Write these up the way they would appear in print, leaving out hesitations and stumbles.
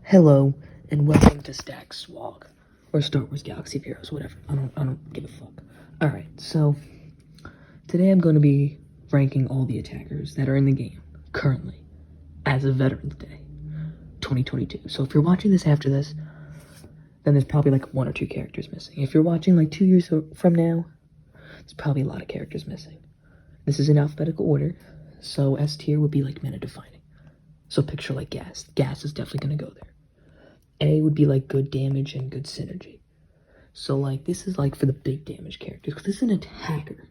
Hello, and welcome to Stack Swog, or Star Wars Galaxy of Heroes, whatever. I don't give a fuck. Alright, so today I'm going to be ranking all the attackers that are in the game, currently, as of Veterans Day, 2022. So if you're watching this after this, then there's probably like 1 or 2 characters missing. If you're watching like 2 years from now, there's probably a lot of characters missing. This is in alphabetical order, so S tier would be like meta defining. So picture like gas. Gas is definitely going to go there. A would be like good damage and good synergy. So like this is like for the big damage characters, because this is an attacker.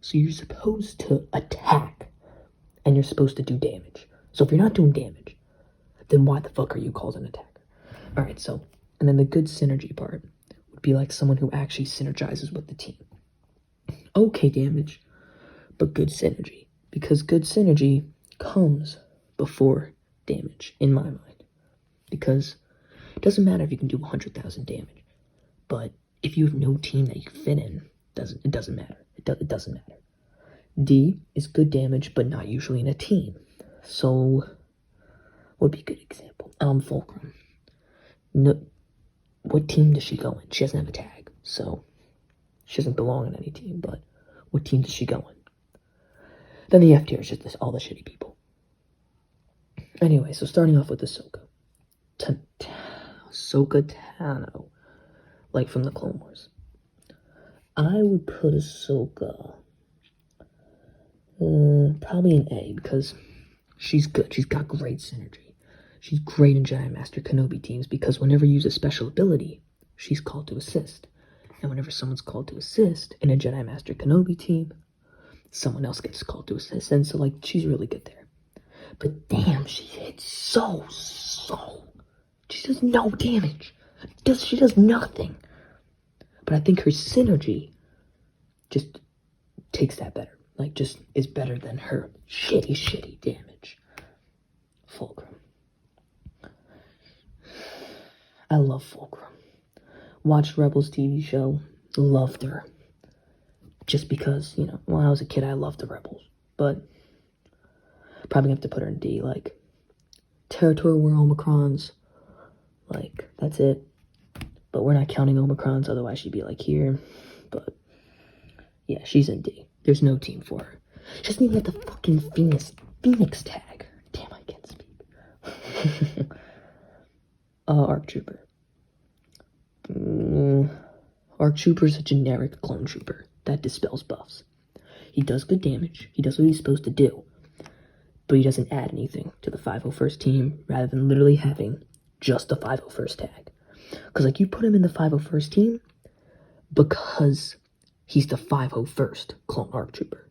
So you're supposed to attack and you're supposed to do damage. So if you're not doing damage, then why the fuck are you called an attacker? Alright, so and then the good synergy part would be like someone who actually synergizes with the team. Okay damage, but good synergy. Because good synergy comes before damage, in my mind. Because it doesn't matter if you can do 100,000 damage, but if you have no team that you fit in, it doesn't matter. It doesn't matter. D is good damage, but not usually in a team. So, what would be a good example? Fulcrum. No, what team does she go in? She doesn't have a tag, so she doesn't belong in any team, but what team does she go in? Then the F tier is just all the shitty people. Anyway, so starting off with Ahsoka. Ahsoka Tano, like from the Clone Wars. I would put Ahsoka probably an A, because she's good. She's got great synergy. She's great in Jedi Master Kenobi teams, because whenever you use a special ability, she's called to assist. And whenever someone's called to assist in a Jedi Master Kenobi team, someone else gets called to assist. And so, like, she's really good there. But damn, she hits so. She does no damage. She does nothing. But I think her synergy just takes that better. Like, just is better than her shitty damage. Fulcrum. I love Fulcrum. Watched Rebels TV show. Loved her. Just because, you know, when I was a kid, I loved the Rebels. But probably have to put her in D. Like, territory where Omicrons. Like, that's it. But we're not counting Omicrons, otherwise she'd be like here. But yeah, she's in D. There's no team for her. She doesn't even have the fucking Phoenix tag. Damn, I can't speak. ARC Trooper. ARC Trooper's a generic clone trooper that dispels buffs. He does good damage. He does what he's supposed to do. But he doesn't add anything to the 501st team, rather than literally having just the 501st tag. Because, like, you put him in the 501st team because he's the 501st clone ARC Trooper.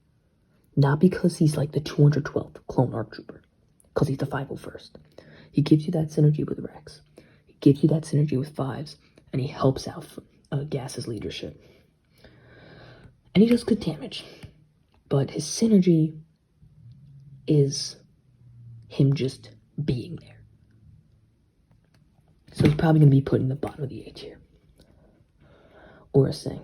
Not because he's, like, the 212th clone ARC Trooper. Because he's the 501st. He gives you that synergy with Rex. He gives you that synergy with Fives. And he helps out Gas's leadership. And he does good damage. But his synergy is him just being there. So he's probably going to be put in the bottom of the A tier. Aura Singh.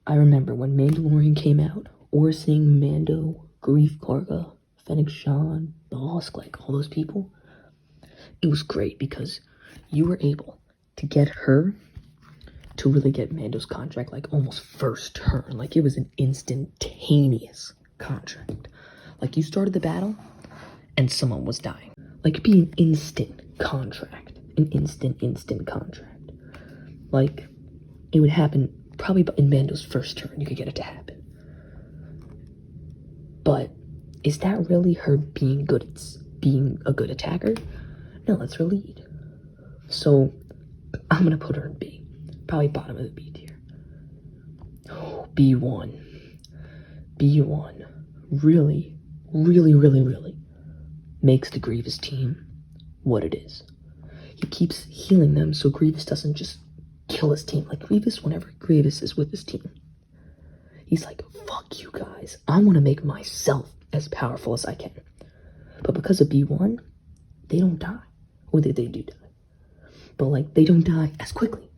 I remember when Mandalorian came out, Aura Singh, Mando, Grief Karga, Fennec Shan, Bosk, like all those people, it was great because you were able to get her to really get Mando's contract like almost first turn. Like it was an instantaneous contract. Like you started the battle and someone was dying. Like it'd be an instant contract. An instant contract. Like, it would happen probably in Mando's first turn. You could get it to happen. But is that really her being a good attacker? No, that's her lead. So I'm gonna put her in B. Probably bottom of the B tier. Oh, B1 really makes the Grievous team what it is. He keeps healing them so Grievous doesn't just kill his team. Like Grievous, whenever Grievous is with his team, he's like, fuck you guys. I want to make myself as powerful as I can. But because of B1, they don't die. Or they do die. But like, they don't die as quickly.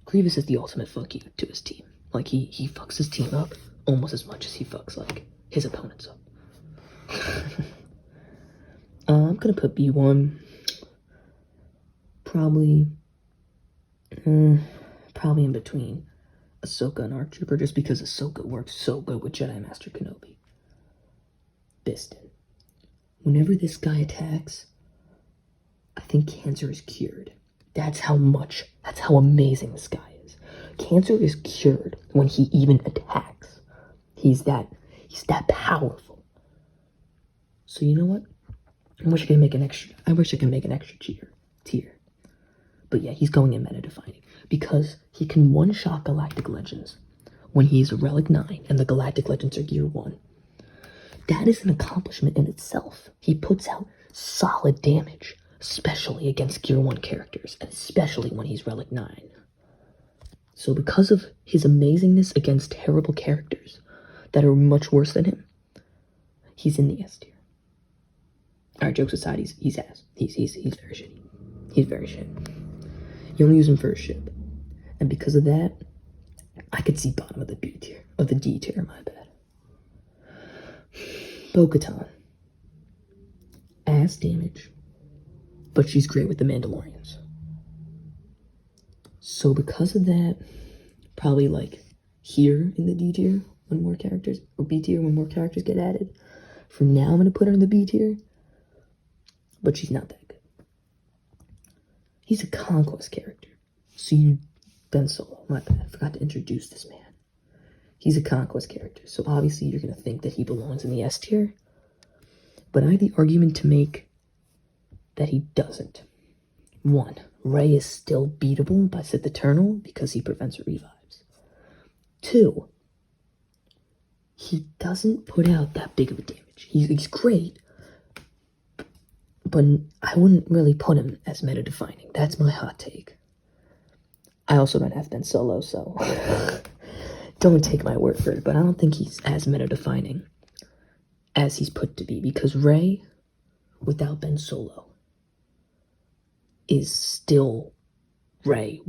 Grievous is the ultimate fuck you to his team. Like he fucks his team up almost as much as he fucks like his opponents up. I'm gonna put B1 probably in between Ahsoka and ARC Trooper, just because Ahsoka works so good with Jedi Master Kenobi. Biston. Whenever this guy attacks, I think cancer is cured. That's how amazing this guy is. Cancer is cured when he even attacks. He's that powerful. So you know what? I wish I could make an extra tier. But yeah, he's going in meta defining because he can one-shot Galactic Legends when he's a Relic 9 and the Galactic Legends are Gear 1. That is an accomplishment in itself. He puts out solid damage, especially against Gear 1 characters, and especially when he's Relic 9. So because of his amazingness against terrible characters that are much worse than him, he's in the S tier. Alright, jokes aside, he's ass. He's very shitty. He's very shit. You only use him for a ship. And because of that, I could see bottom of the B tier. Of the D tier, my bad. Bo-Katan. Ass damage. But she's great with the Mandalorians. So because of that, probably like here in the D tier when more characters, or B tier when more characters get added. For now, I'm going to put her in the B tier. But she's not that good. He's a conquest character. So Ben Solo, my bad, I forgot to introduce this man. He's a conquest character, so obviously you're going to think that he belongs in the S tier. But I have the argument to make that he doesn't. 1, Rey is still beatable by Sith Eternal because he prevents revives. 2, he doesn't put out that big of a damage. He's great, but I wouldn't really put him as meta-defining. That's my hot take. I also don't have Ben Solo, so don't take my word for it, but I don't think he's as meta-defining as he's put to be, because Rey, without Ben Solo, is still Rey.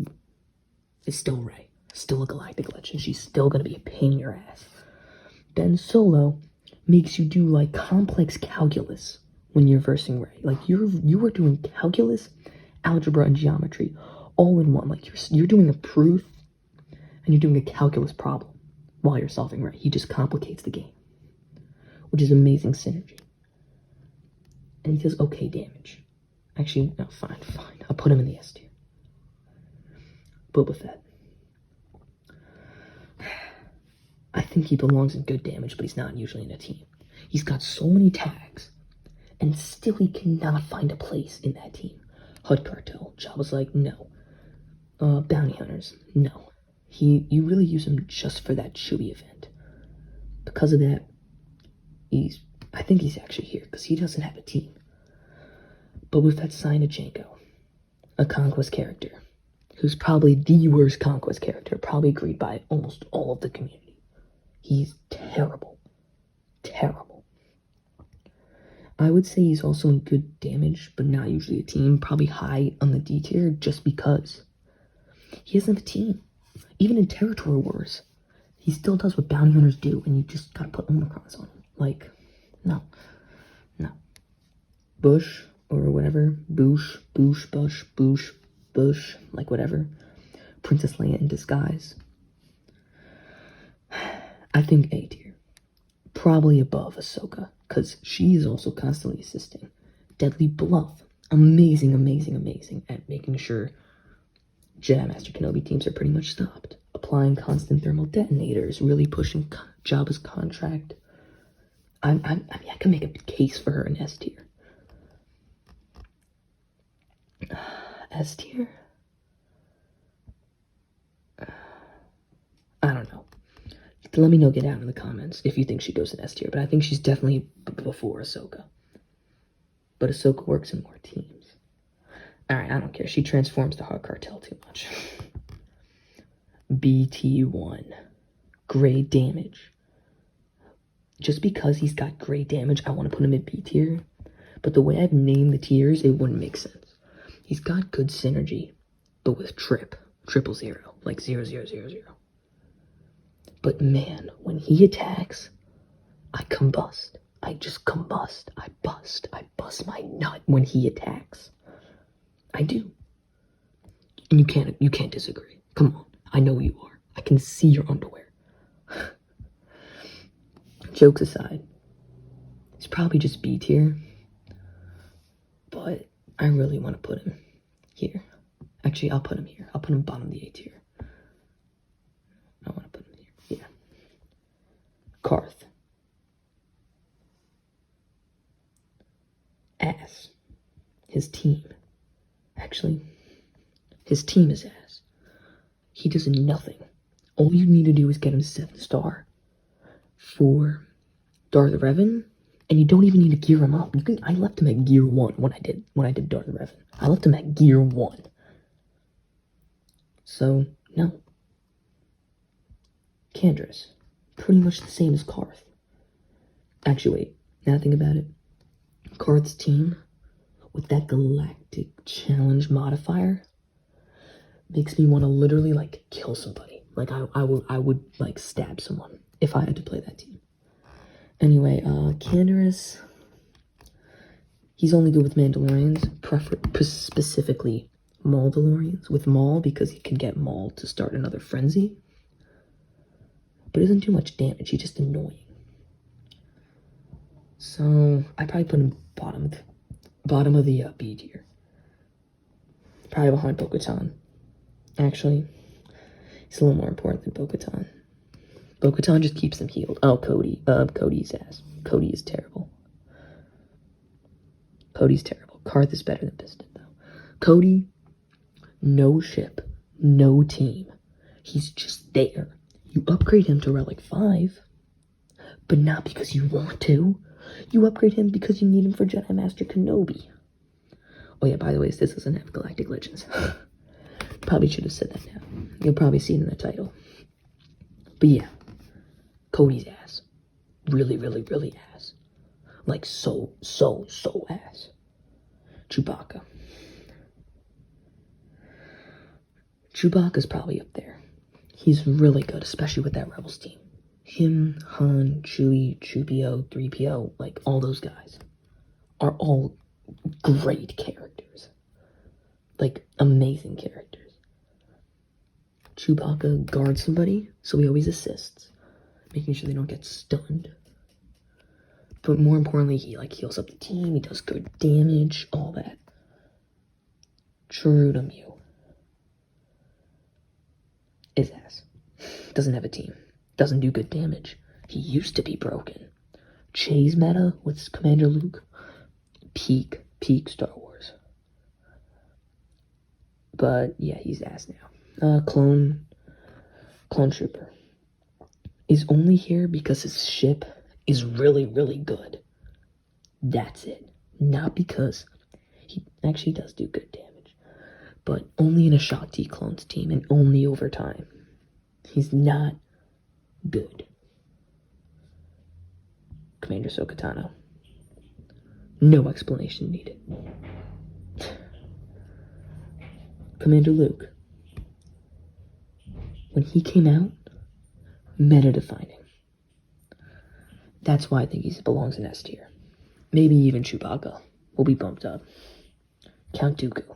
Still a Galactic Legend. She's still gonna be a pain in your ass. Ben Solo makes you do, like, complex calculus when you're versing Rey. Like, you are doing calculus, algebra, and geometry all in one. Like, you're doing a proof and you're doing a calculus problem while you're solving Rey. He just complicates the game, which is amazing synergy. And he does okay damage. Actually, no, fine. I'll put him in the S tier. Boba Fett. I think he belongs in good damage, but he's not usually in a team. He's got so many tags, and still he cannot find a place in that team. HUD Cartel. Jabba's like, no. Bounty Hunters. No. You really use him just for that Chewie event. Because of that, I think he's actually here, because he doesn't have a team. Boba Fett Sinachenko, a conquest character, who's probably the worst conquest character, probably agreed by almost all of the community. He's terrible. Terrible. I would say he's also in good damage, but not usually a team. Probably high on the D tier, just because he doesn't have a team. Even in Territory Wars, he still does what bounty hunters do, and you just gotta put Omicrons on him. Like, no. Bush, or whatever. Bush, like whatever. Princess Leia in disguise. I think A tier. Probably above Ahsoka, because she is also constantly assisting. Deadly Bluff. Amazing at making sure Jedi Master Kenobi teams are pretty much stopped. Applying constant thermal detonators, really pushing Jabba's contract. I mean, I can make a case for her in S tier. S tier? I don't know. Let me know, get out in the comments if you think she goes in S tier, but I think she's definitely before Ahsoka. But Ahsoka works in more teams. Alright, I don't care. She transforms the HUD Cartel too much. BT1. Great damage. Just because he's got great damage, I want to put him in B tier. But the way I've named the tiers, it wouldn't make sense. He's got good synergy, but with triple zero, like 0, 0, 0, 0. But man, when he attacks, I combust. I just combust. I bust my nut when he attacks. I do. And you can't disagree. Come on, I know you are. I can see your underwear. Jokes aside, it's probably just B tier, but I really want to put him here. Actually, I'll put him here. I'll put him bottom of the A tier. I want to put him here. Yeah. Karth. Ass. His team. Actually, his team is ass. He does nothing. All you need to do is get him 7-star for Darth Revan, and you don't even need to gear him up. I left him at gear 1 when I did Darth Revan. I left him at gear 1. So, no. Candrass. Pretty much the same as Karth. Actually, wait. Now think about it. Karth's team, with that Galactic Challenge modifier, makes me want to literally, like, kill somebody. Like, I would, like, stab someone if I had to play that team. Anyway, Candrass, he's only good with Mandalorians, specifically Mandalorians, with Maul, because he can get Maul to start another frenzy. But he doesn't do much damage, he's just annoying. So, I'd probably put him bottom of the B tier. Probably behind Bo-Katan. Actually, he's a little more important than Bo-Katan. Bo-Katan just keeps them healed. Oh, Cody's ass. Cody is terrible. Cody's terrible. Karth is better than Piston, though. Cody, no ship, no team. He's just there. You upgrade him to Relic 5, but not because you want to. You upgrade him because you need him for Jedi Master Kenobi. Oh yeah, by the way, this doesn't have Galactic Legends. Probably should have said that now. You'll probably see it in the title. But yeah, Cody's ass. Really, really, really ass. Like so ass. Chewbacca. Chewbacca's probably up there. He's really good, especially with that Rebels team. Him, Han, Chewie, 3PO, like all those guys are all great characters. Like amazing characters. Chewbacca guards somebody, so he always assists, making sure they don't get stunned. But more importantly, he like heals up the team, he does good damage, all that. True to Mew is ass. Doesn't have a team. Doesn't do good damage. He used to be broken. Chase meta with Commander Luke. Peak Star Wars. But yeah, he's ass now. Clone Trooper is only here because his ship is really, really good. That's it. Not because he actually does do good damage, but only in a Shakti clones team and only over time. He's not good. Commander Sokatano. No explanation needed. Commander Luke. When he came out, meta-defining. That's why I think he belongs in S tier. Maybe even Chewbacca will be bumped up. Count Dooku.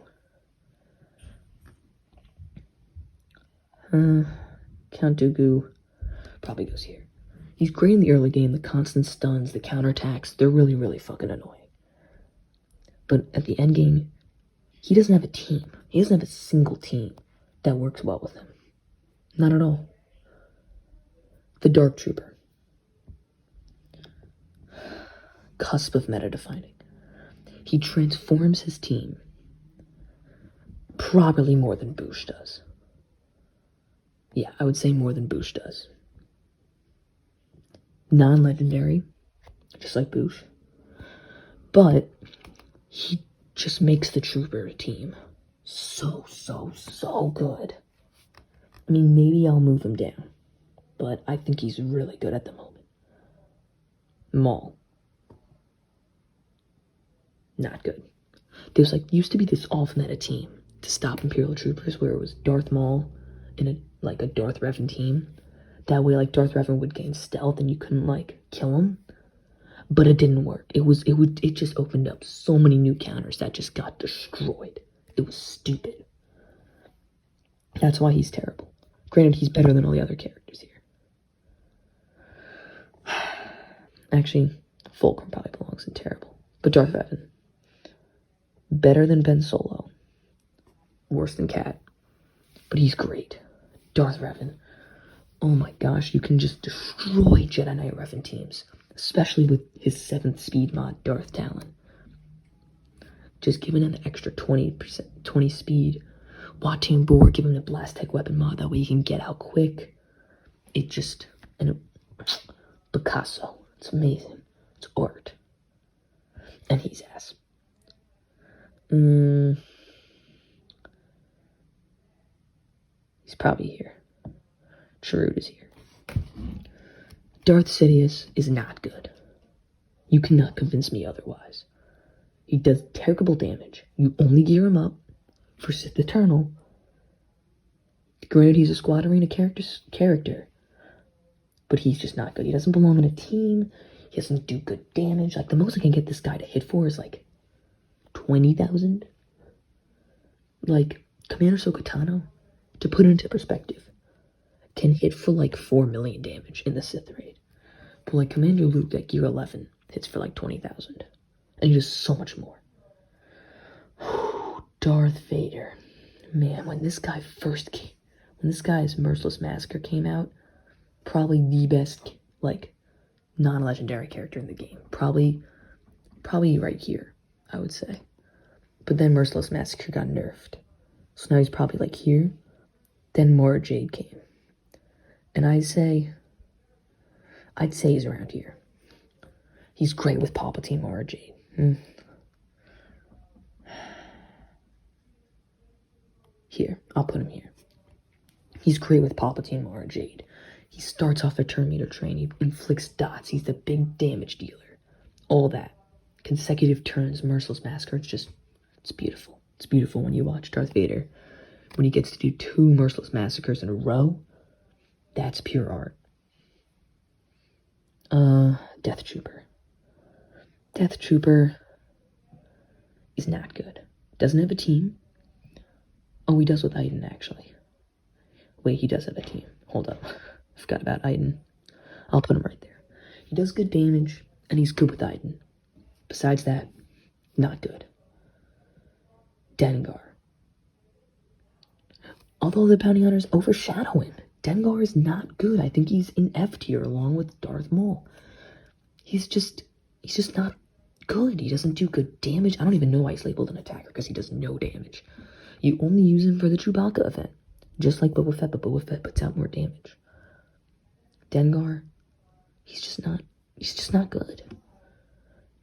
Count Dooku probably goes here. He's great in the early game, the constant stuns, the counterattacks, they're really, really fucking annoying. But at the end game, he doesn't have a team. He doesn't have a single team that works well with him. Not at all. The Dark Trooper. Cusp of meta-defining. He transforms his team probably more than Boosh does. Yeah, I would say more than Boosh does. Non-legendary, just like Boosh. But he just makes the Trooper team so good. I mean, maybe I'll move him down, but I think he's really good at the moment. Maul. Not good. There's used to be this off-meta team to stop Imperial Troopers where it was Darth Maul in a Darth Revan team. That way, Darth Revan would gain stealth and you couldn't, kill him. But it didn't work. It just opened up so many new counters that just got destroyed. It was stupid. That's why he's terrible. Granted, he's better than all the other characters here. Actually, Fulcrum probably belongs in terrible. But Darth Revan. Better than Ben Solo. Worse than Cat. But he's great. Darth Revan. Oh my gosh, you can just destroy Jedi Knight Revan teams. Especially with his 7th speed mod, Darth Talon. Just giving him the extra 20 speed. Watching Boar give him the Blast Tech weapon mod, that way he can get out quick. Picasso. It's amazing. It's art. And he's ass. He's probably here. Chirrut is here. Darth Sidious is not good. You cannot convince me otherwise. He does terrible damage. You only gear him up for Sith Eternal. Granted, he's a Squad Arena character. But he's just not good. He doesn't belong in a team. He doesn't do good damage. Like, the most I can get this guy to hit for is, like, 20,000. Like, Commander Ahsoka Tano, to put it into perspective, can hit for, like, 4 million damage in the Sith raid. But, like, Commander Luke at Gear 11 hits for, like, 20,000. And he does so much more. Darth Vader. Man, when this guy's Merciless Massacre came out, probably the best, like, non-legendary character in the game. Probably right here, I would say. But then Merciless Massacre got nerfed. So now he's probably, like, here. Then Mara Jade came. And I'd say he's around here. He's great with Palpatine, Mara Jade. Here, I'll put him here. He's great with Palpatine, Mara Jade. He starts off a turn meter train. He inflicts dots. He's the big damage dealer. All that. Consecutive turns, Merciless Massacre. It's beautiful. It's beautiful when you watch Darth Vader. When he gets to do 2 Merciless Massacres in a row, that's pure art. Death Trooper. Death Trooper is not good. Doesn't have a team. Oh, he does with Iden, actually. Wait, he does have a team. Hold up. I forgot about Iden. I'll put him right there. He does good damage, and he's good with Iden. Besides that, not good. Dengar. Although the bounty hunters overshadow him, Dengar is not good. I think he's in F tier along with Darth Maul. He's just not good. He doesn't do good damage. I don't even know why he's labeled an attacker, because he does no damage. You only use him for the Chewbacca event. Just like Boba Fett, but Boba Fett puts out more damage. Dengar, he's just not good.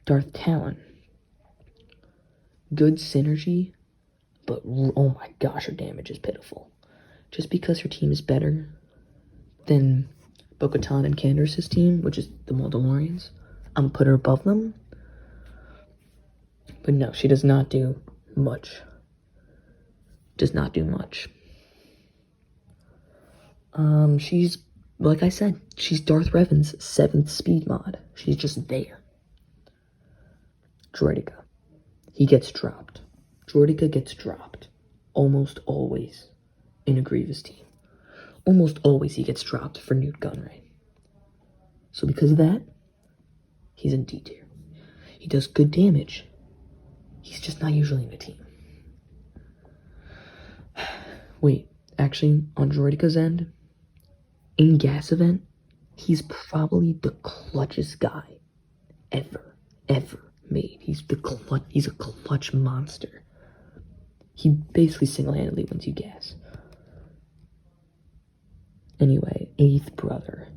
Darth Talon. Good synergy, but oh my gosh, her damage is pitiful. Just because her team is better than Bo-Katan and Candace's team, which is the Mandalorians, I'm gonna put her above them. But no, she does not do much. Does not do much. She's, like I said, she's Darth Revan's 7th speed mod. She's just there. Droideka. He gets dropped. Droideka gets dropped. Almost always in a Grievous team. Almost always he gets dropped for Newt Gunray. So because of that, he's in D tier. He does good damage. He's just not usually in a team. Wait, actually, on Droideka's end, in Gas Event, he's probably the clutchest guy ever made. He's a clutch monster. He basically single-handedly wins you gas. Anyway, 8th Brother.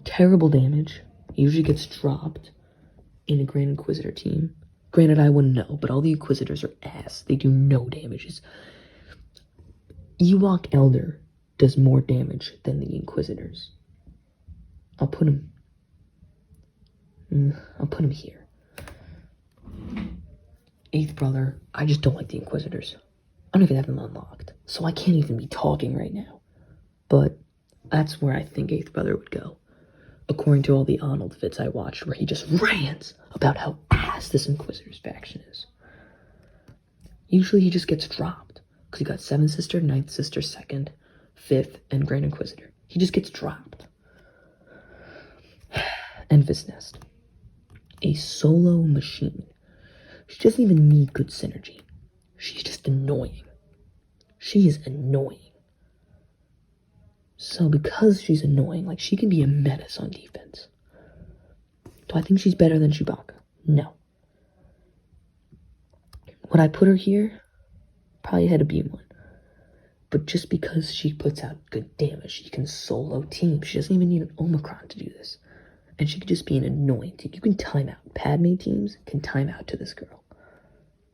Terrible damage. Usually gets dropped in a Grand Inquisitor team. Granted, I wouldn't know, but all the Inquisitors are ass. They do no damages. Ewok Elder does more damage than the Inquisitors. I'll put him here. 8th Brother, I just don't like the Inquisitors. I don't even have them unlocked, so I can't even be talking right now. But that's where I think 8th Brother would go. According to all the Arnold vids I watched, where he just rants about how ass this Inquisitor's faction is. Usually he just gets dropped. Because he got 7th Sister, 9th Sister, 2nd, 5th, and Grand Inquisitor. He just gets dropped. Enfys Nest. A solo machine. She doesn't even need good synergy. She's just annoying. She is annoying. So because she's annoying, like, she can be a menace on defense. Do I think she's better than Chewbacca? No. Would I put her here? Probably ahead of B1. But just because she puts out good damage, she can solo team. She doesn't even need an Omicron to do this. And she could just be an annoying team. You can time out. Padme teams can time out to this girl.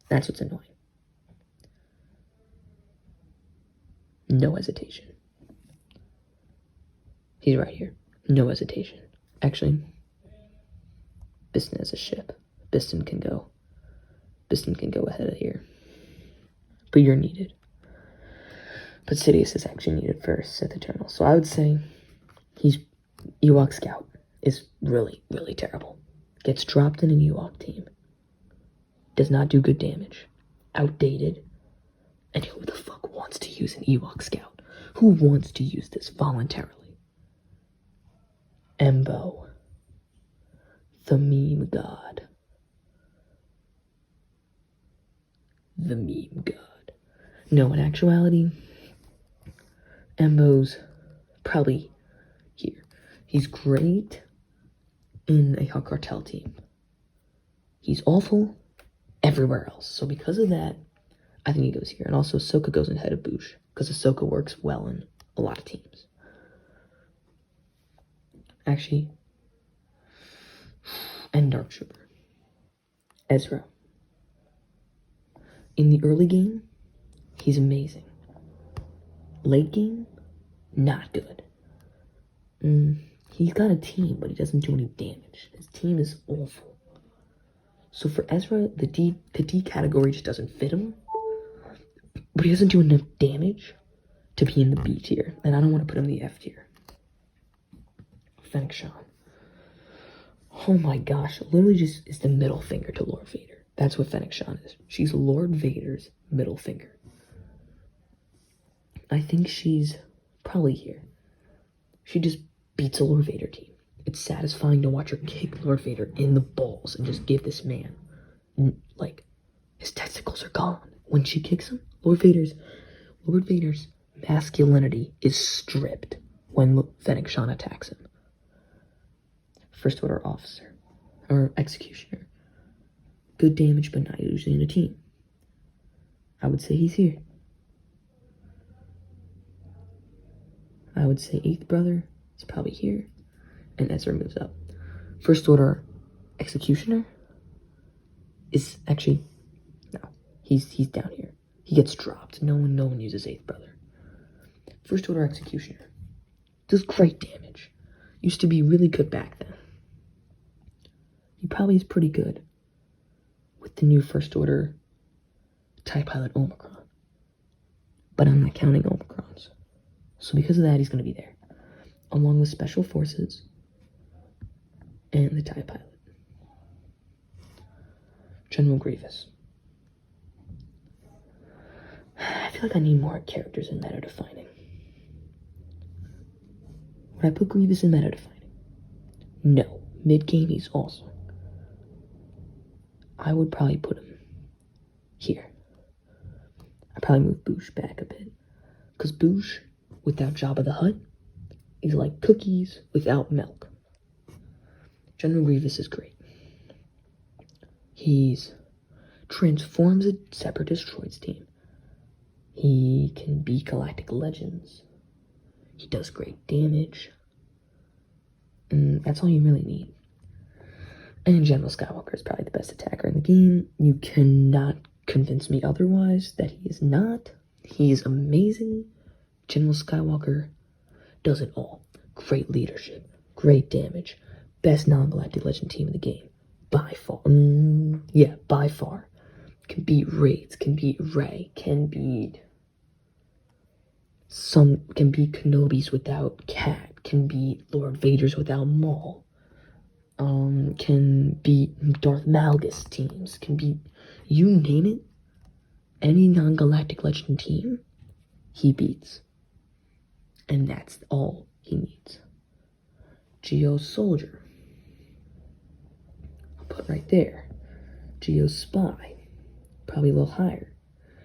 That's what's annoying. No hesitation. He's right here. No hesitation. Actually, Biston is a ship. Biston can go ahead of here. But you're needed. But Sidious is actually needed first, Sith Eternal. So I would say he's Ewok Scout is really, really terrible. Gets dropped in an Ewok team. Does not do good damage. Outdated. And who the fuck wants to use an Ewok Scout? Who wants to use this voluntarily? Embo. The meme god. The meme god. No, in actuality, Embo's probably here. He's great in a Hawk Cartel team. He's awful everywhere else. So because of that, I think he goes here. And also Ahsoka goes ahead of Boushh, because Ahsoka works well in a lot of teams. Actually, and Dark Trooper. Ezra. In the early game, he's amazing. Late game, not good. He's got a team, but he doesn't do any damage. His team is awful. So for Ezra, the D category just doesn't fit him. But he doesn't do enough damage to be in the B tier. And I don't want to put him in the F tier. Fennec Shand. Oh my gosh, literally just is the middle finger to Lord Vader. That's what Fennec Shand is. She's Lord Vader's middle finger. I think she's probably here. She just beats a Lord Vader team. It's satisfying to watch her kick Lord Vader in the balls and just give this man, like, his testicles are gone. When she kicks him, Lord Vader's masculinity is stripped when Fennec Shand attacks him. First Order Officer, or Executioner. Good damage, but not usually in a team. I would say he's here. I would say 8th Brother is probably here, and Ezra moves up. First Order Executioner is actually, no, he's down here. He gets dropped. No one uses 8th Brother. First Order Executioner does great damage. Used to be really good back then. He probably is pretty good with the new First Order TIE Pilot Omicron. But I'm not counting Omicrons. So because of that, he's going to be there. Along with Special Forces and the TIE Pilot. General Grievous. I feel like I need more characters in meta defining. Would I put Grievous in meta defining? No. Mid-game, he's awesome. I would probably put him here. I'd probably move Boushh back a bit. Because Boushh, without Jabba the Hutt, is like cookies without milk. General Grievous is great. He's transforms a Separatist droids team. He can be Galactic Legends. He does great damage. And that's all you really need. And General Skywalker is probably the best attacker in the game. You cannot convince me otherwise that he is not. He is amazing. General Skywalker does it all. Great leadership. Great damage. Best non-Galactic Legend team in the game. By far. Yeah, by far. Can beat Raids. Can beat Rey. Can beat Kenobis without Cat. Can beat Lord Vader's without Maul. Can beat Darth Malgus teams. Can beat, you name it, any non-galactic legend team, he beats. And that's all he needs. Geo Soldier. I'll put right there. Geo Spy. Probably a little higher.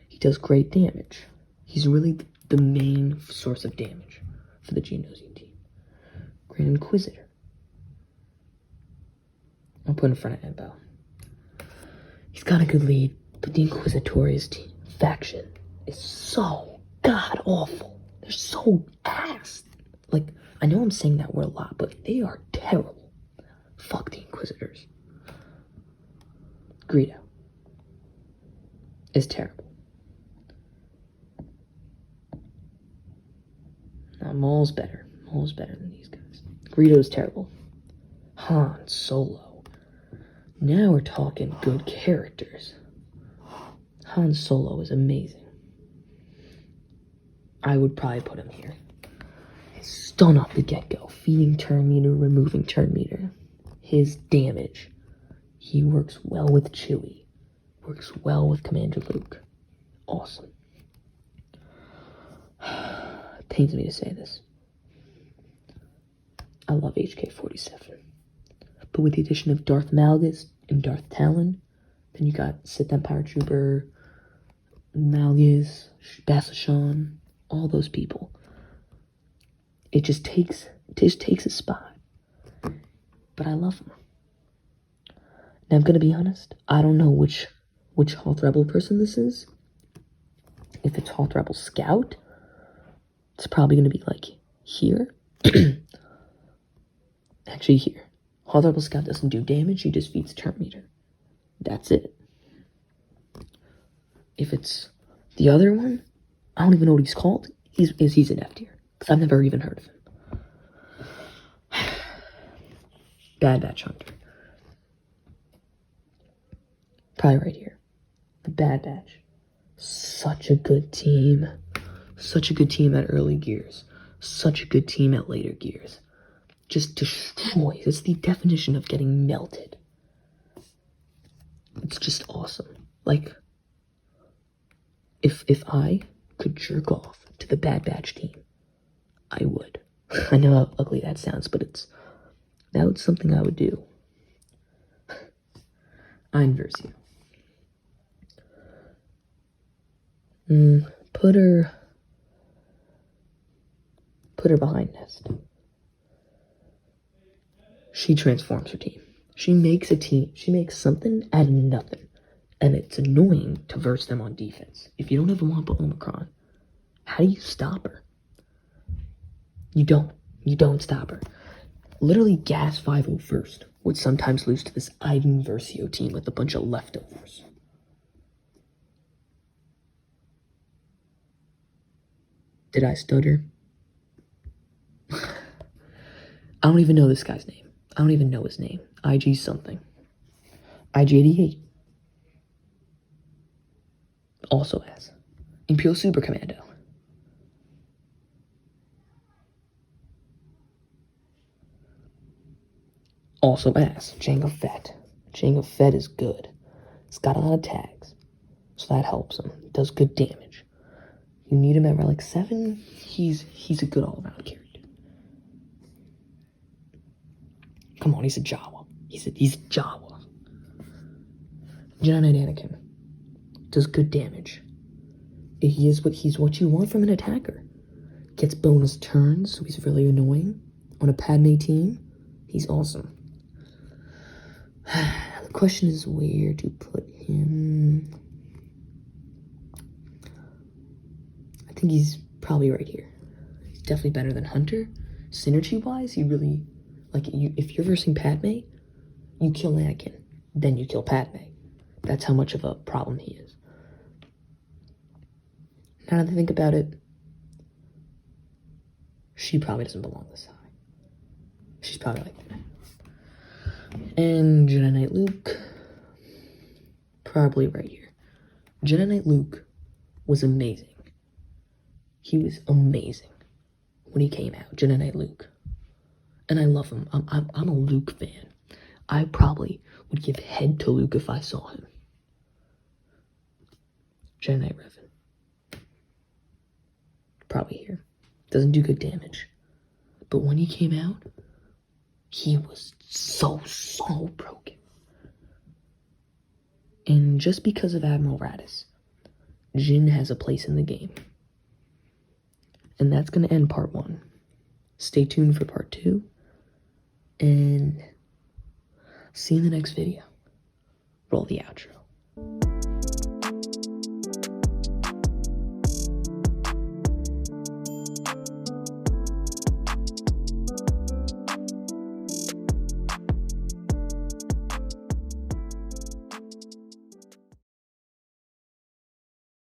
He does great damage. He's really the main source of damage for the Geonosian team. Grand Inquisitor. I'll put in front of Embo. He's got a good lead, but the Inquisitorious team faction is so god awful. They're so ass. Like, I know I'm saying that word a lot, but they are terrible. Fuck the Inquisitors. Greedo is terrible. Now, Maul's better. Maul's better than these guys. Greedo's terrible. Han Solo. Now we're talking good characters. Han Solo is amazing. I would probably put him here. His stun off the get-go. Feeding turn meter, removing turn meter. His damage. He works well with Chewie. Works well with Commander Luke. Awesome. It pains me to say this. I love HK-47. But with the addition of Darth Malgus and Darth Talon, then you got Sith Empire Trooper, Malgus, Bassashan, all those people. It just takes a spot. But I love them. Now I'm gonna be honest, I don't know which Hoth Rebel person this is. If it's Hoth Rebel Scout, it's probably gonna be like here. Actually here. Hoth Rebel Scout doesn't do damage, he just feeds turn meter. That's it. If it's the other one, I don't even know what he's called. He's an F tier. Because I've never even heard of him. Bad Batch Hunter. Probably right here. The Bad Batch. Such a good team. Such a good team at early gears. Such a good team at later gears. Just destroys. It's the definition of getting melted. It's just awesome. Like, if I could jerk off to the Bad Batch team, I would. I know how ugly that sounds, but that was something I would do. I inverse you. Put her behind Nest. She transforms her team. She makes a team. She makes something out of nothing. And it's annoying to verse them on defense. If you don't have a Wampa Omicron, how do you stop her? You don't. You don't stop her. Literally, Gas 501st would sometimes lose to this Ivan Versio team with a bunch of leftovers. Did I stutter? I don't even know this guy's name. I don't even know his name. IG something. IG-88. Also as Imperial Super Commando. Also as Jango Fett. Jango Fett is good. It's got a lot of tags, so that helps him. Does good damage. You need him at relic 7. He's a good all-around character. Come on, he's a Jawa. He's a Jawa. Jedi Knight Anakin does good damage. He's what you want from an attacker. Gets bonus turns, so he's really annoying. On a Padme team, he's awesome. The question is where to put him. I think he's probably right here. He's definitely better than Hunter. Synergy-wise, he really, like, if you're versing Padme, you kill Anakin, then you kill Padme. That's how much of a problem he is. Now that I think about it, she probably doesn't belong this high. She's probably like that. And Jedi Knight Luke, probably right here. Jedi Knight Luke was amazing. He was amazing when he came out, Jedi Knight Luke. And I love him. I'm a Luke fan. I probably would give head to Luke if I saw him. Jedi Knight Revan. Probably here. Doesn't do good damage. But when he came out, he was so broken. And just because of Admiral Raddus, Jin has a place in the game. And that's going to end part 1. Stay tuned for part 2. And see you in the next video. Roll the outro.